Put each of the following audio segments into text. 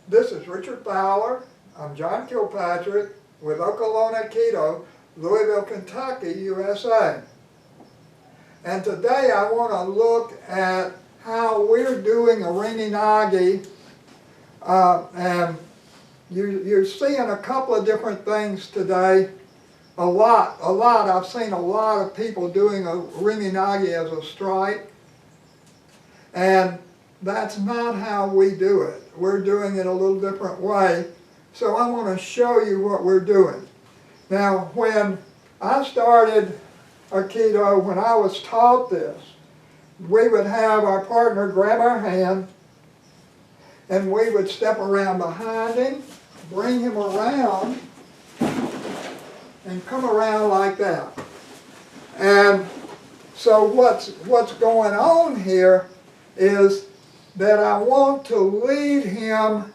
This is Richard Fowler. I'm John Kilpatrick with Okolona Aikido, Louisville, Kentucky, USA. And today I want to look at how we're doing Irimi Nage. And you're seeing a couple of different things today. I've seen a lot of people doing Irimi Nage as a strike. And that's not how we do it. We're doing it a little different way. So I want to show you what we're doing. Now, when I started Aikido, when I was taught this, we would have our partner grab our hand and we would step around behind him, bring him around, and come around like that. And so what's going on here is that I want to lead him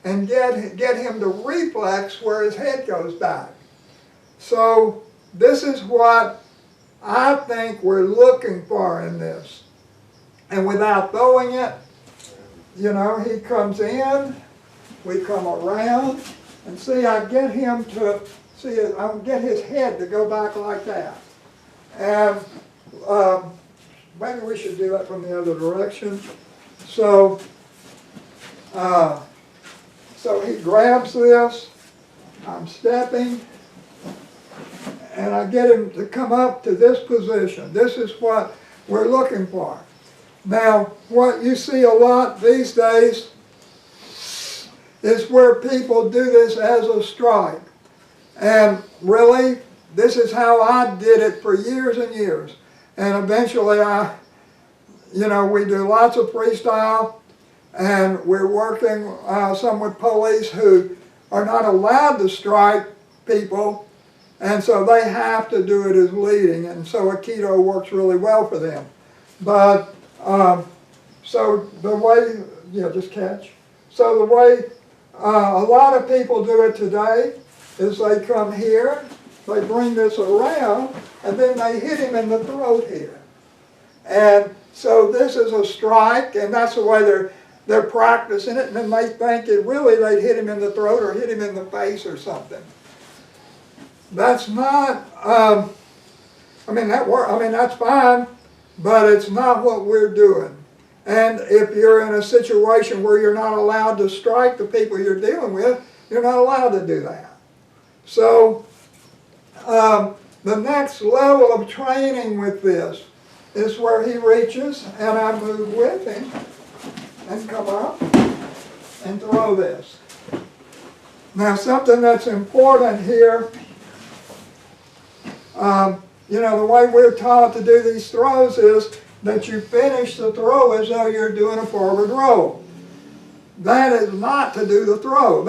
and get him to reflex where his head goes back. So this is what I think we're looking for in this. And without throwing it, you know, he comes in, we come around, and see, I get him to, see, I get his head to go back like that. And maybe we should do that from the other direction. So, so he grabs this, I'm stepping, and I get him to come up to this position. This is what we're looking for. Now, what you see a lot these days is where people do this as a strike. And really, this is how I did it for years and years. And eventually we do lots of freestyle, and we're working some with police who are not allowed to strike people, and so they have to do it as leading, and so Aikido works really well for them. But, so the way, just catch. So the way a lot of people do it today is they come here, they bring this around, and then they hit him in the throat here. And so this is a strike, and that's the way they're practicing it, and then they think they'd hit him in the throat or hit him in the face or something. That's not, that's fine, but it's not what we're doing. And if you're in a situation where you're not allowed to strike the people you're dealing with, you're not allowed to do that. So the next level of training with this is where he reaches and I move with him and come up and throw this. Now, something that's important here, the way we're taught to do these throws is that you finish the throw as though you're doing a forward roll. That is not to do the throw.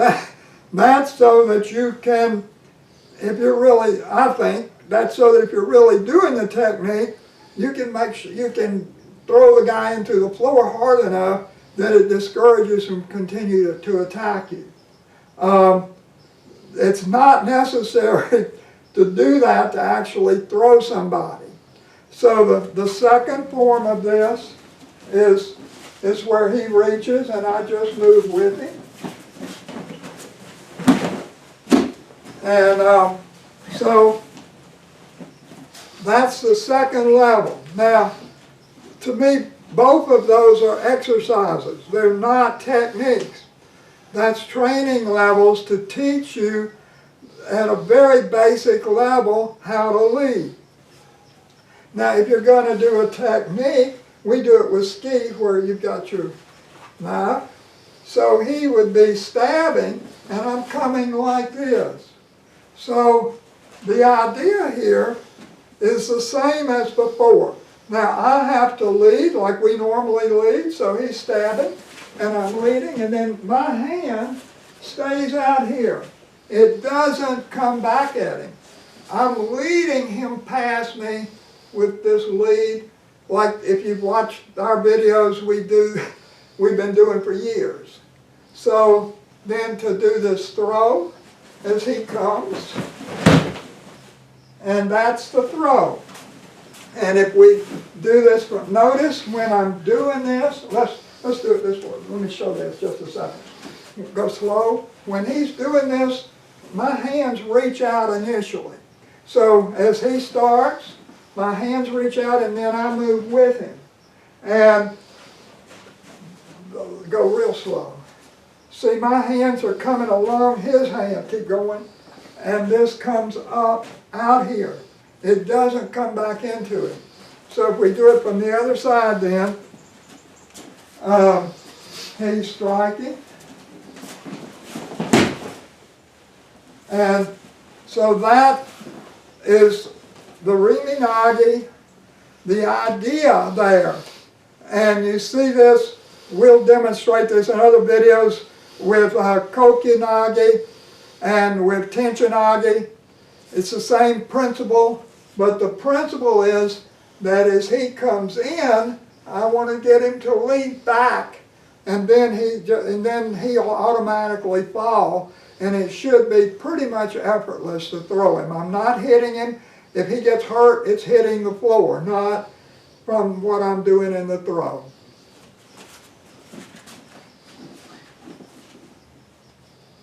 That's so that you can, I think, that's so that if you're really doing the technique, you can make sure you can throw the guy into the floor hard enough that it discourages him from continuing to attack you. It's not necessary to do that to actually throw somebody. So the second form of this is where he reaches and I just move with him. And so that's the second level. Now, to me, both of those are exercises. They're not techniques. That's training levels to teach you at a very basic level how to lead. Now, if you're going to do a technique, we do it with ski where you've got your knife. So he would be stabbing and I'm coming like this. So the idea here is the same as before. Now I have to lead like we normally lead, so he's stabbing and I'm leading, and then my hand stays out here. It doesn't come back at him. I'm leading him past me with this lead, like if you've watched our videos we've been doing for years. So then to do this throw as he comes, and that's the throw. And if we do this, notice when I'm doing this, let's do it this way. Let me show this just a second. go slow. When he's doing this, my hands reach out initially. So as he starts, my hands reach out and then I move with him. And go real slow. See, my hands are coming along his hand. Keep going. And this comes up out here. It doesn't come back into it. So if we do it from the other side then, he's striking. And so that is the Irimi Nage, the idea there. And you see this, we'll demonstrate this in other videos with Kokyu Nage and with Tenshi Nage. It's the same principle, but the principle is that as he comes in, I want to get him to lead back, and then he'll automatically fall, and it should be pretty much effortless to throw him. I'm not hitting him. If he gets hurt, it's hitting the floor, not from what I'm doing in the throw.